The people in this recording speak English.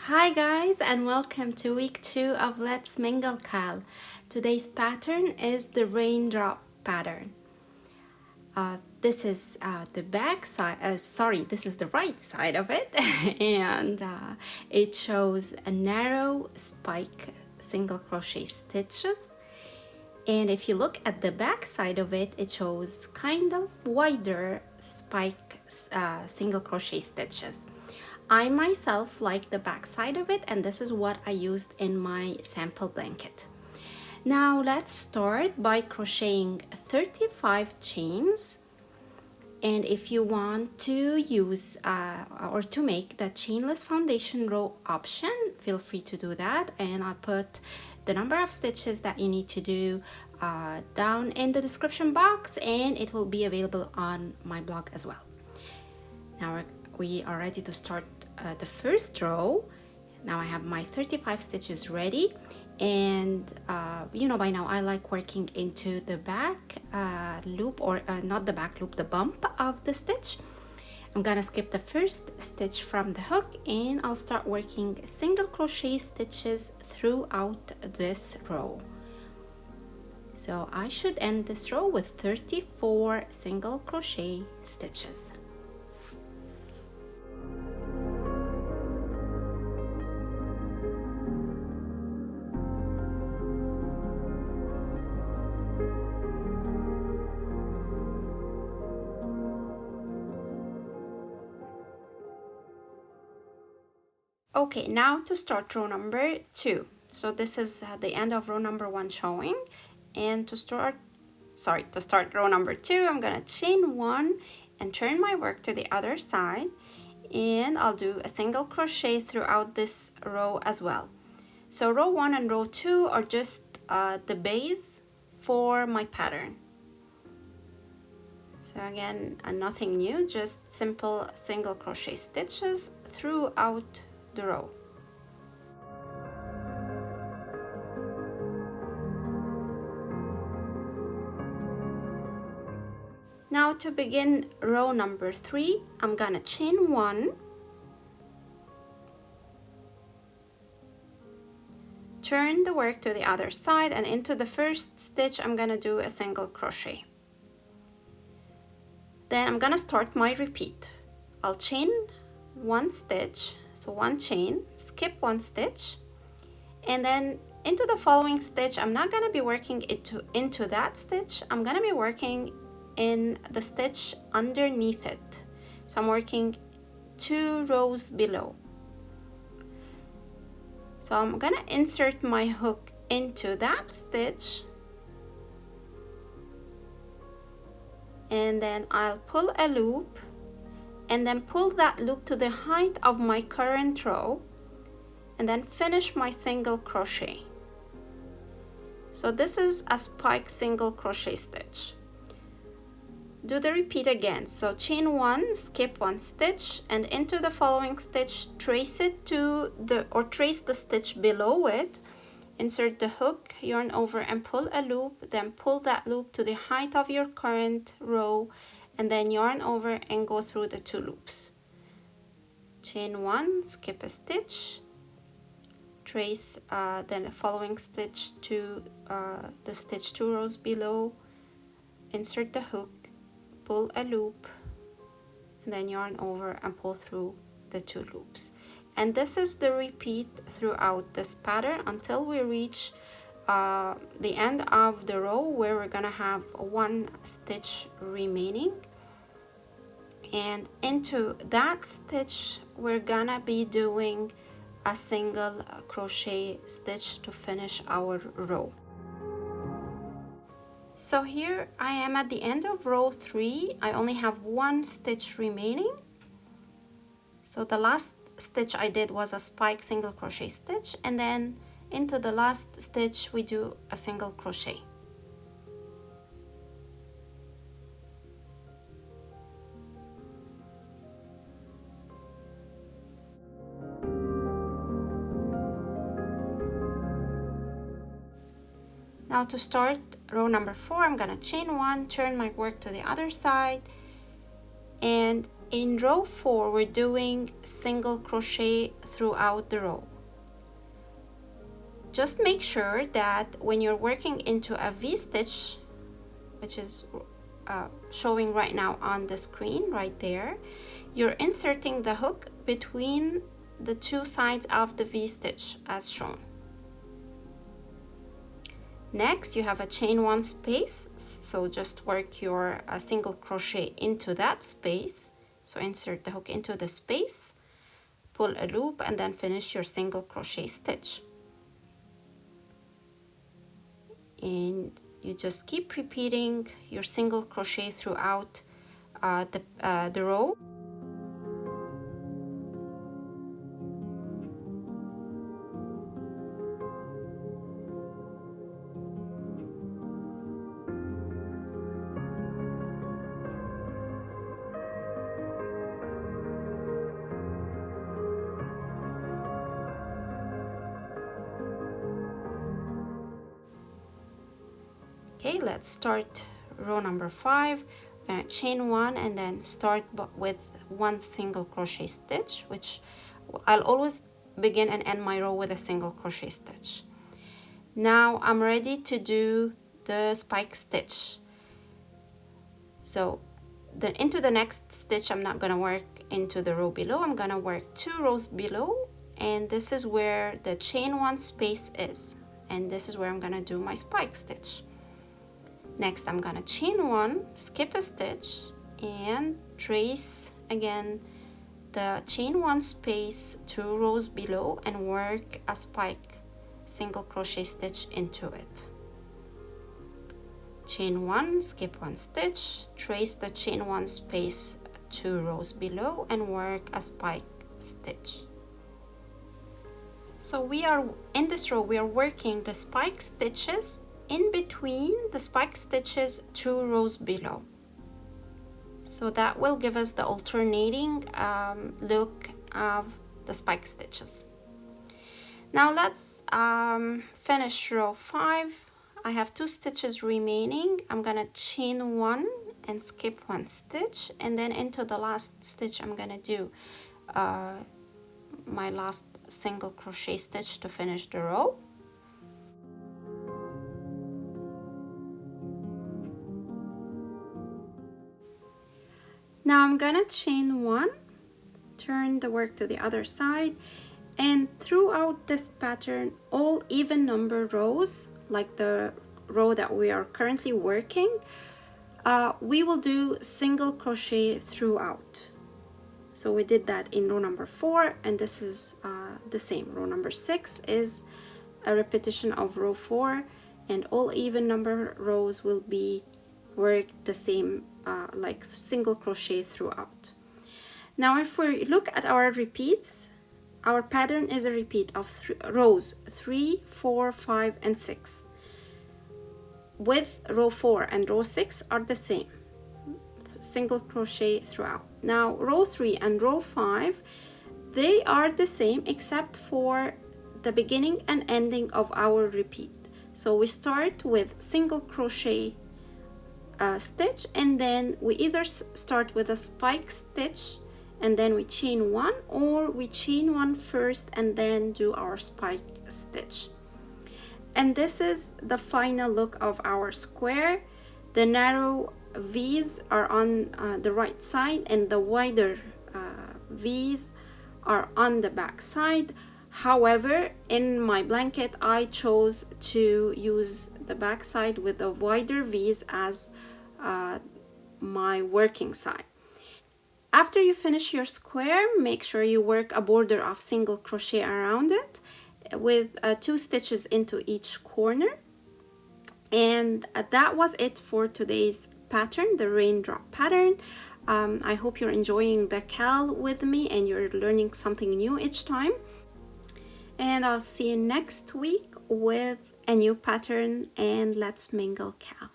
Hi guys, and welcome to week 2 of Let's Mingle Cal. Today's pattern is the raindrop pattern. This is the back side, this is the right side of it, and it shows a narrow spike single crochet stitches. And if you look at the back side of it, it shows kind of wider spike single crochet stitches. I myself like the back side of it, and this is what I used in my sample blanket. Now let's start by crocheting 35 chains. And if you want to use or to make the chainless foundation row option, feel free to do that, and I'll put the number of stitches that you need to do down in the description box, and it will be available on my blog as well. Now we are ready to start the first row. Now I have my 35 stitches ready, and you know by now I like working into the back loop, or not the back loop, the bump of the stitch. I'm gonna skip the first stitch from the hook, and I'll start working single crochet stitches throughout this row. So I should end this row with 34 single crochet stitches. Okay, now to start row number 2. So this is the end of row number 1 showing, and to start row number 2, I'm gonna chain 1 and turn my work to the other side, and I'll do a single crochet throughout this row as well. So row 1 and row 2 are just the base for my pattern. So again, nothing new, just simple single crochet stitches throughout the row. Now to begin row number 3, I'm gonna chain 1, turn the work to the other side, and into the first stitch I'm gonna do a single crochet. Then I'm gonna start my repeat. I'll chain 1 stitch, so 1 chain, skip 1 stitch, and then into the following stitch I'm not gonna be working into that stitch. I'm gonna be working in the stitch underneath it. So I'm working 2 rows below. So I'm gonna insert my hook into that stitch, and then I'll pull a loop, and then pull that loop to the height of my current row, and then finish my single crochet. So this is a spike single crochet stitch. Do the repeat again. So chain 1, skip 1 stitch, and into the following stitch trace it to trace the stitch below it, insert the hook, yarn over and pull a loop, then pull that loop to the height of your current row, and then yarn over and go through the 2 loops. Chain 1, skip a stitch, trace then the following stitch to the stitch 2 rows below, insert the hook, pull a loop, and then yarn over and pull through the 2 loops. And this is the repeat throughout this pattern until we reach the end of the row, where we're gonna have 1 stitch remaining, and into that stitch we're gonna be doing a single crochet stitch to finish our row. So here I am at the end of row 3. I only have 1 stitch remaining. So the last stitch I did was a spike single crochet stitch, and then into the last stitch we do a single crochet. Now to start row number 4, I'm gonna chain 1, turn my work to the other side, and In row 4, we're doing single crochet throughout the row. Just make sure that when you're working into a V-stitch, which is showing right now on the screen right there, you're inserting the hook between the two sides of the V-stitch as shown. Next, you have a chain 1 space, so just work your single crochet into that space. So insert the hook into the space, pull a loop, and then finish your single crochet stitch. And you just keep repeating your single crochet throughout the row. Okay, let's start row number 5. We're gonna chain 1 and then start with 1 single crochet stitch, which I'll always begin and end my row with a single crochet stitch. Now I'm ready to do the spike stitch. So into the next stitch, I'm not gonna work into the row below. I'm gonna work 2 rows below, and this is where the chain 1 space is, and this is where I'm gonna do my spike stitch. Next, I'm gonna chain 1, skip a stitch, and trace again the chain 1 space 2 rows below and work a spike single crochet stitch into it. Chain 1, skip 1 stitch, trace the chain 1 space 2 rows below and work a spike stitch. So we are in this row, we are working the spike stitches in between the spike stitches 2 rows below. So that will give us the alternating look of the spike stitches. Now let's finish row 5. I have 2 stitches remaining. I'm gonna chain 1 and skip 1 stitch, and then into the last stitch I'm gonna do my last single crochet stitch to finish the row. Now I'm gonna chain 1, turn the work to the other side, and throughout this pattern, all even number rows, like the row that we are currently working, we will do single crochet throughout. So we did that in row number 4, and this is the same. Row number 6 is a repetition of row 4, and all even number rows will be worked the same, like single crochet throughout. Now if we look at our repeats, our pattern is a repeat of rows 3, 4, 5, and 6. With row 4 and row 6 are the same, single crochet throughout. Now row 3 and row 5, they are the same except for the beginning and ending of our repeat. So we start with single crochet stitch, and then we either start with a spike stitch and then we chain 1, or we chain 1 first and then do our spike stitch. And this is the final look of our square. The narrow V's are on the right side, and the wider V's are on the back side. However, in my blanket I chose to use the back side with the wider V's as my working side. After you finish your square, make sure you work a border of single crochet around it with 2 stitches into each corner. And that was it for today's pattern, the raindrop pattern. I hope you're enjoying the cal with me and you're learning something new each time. And I'll see you next week with a new pattern, and let's mingle cal.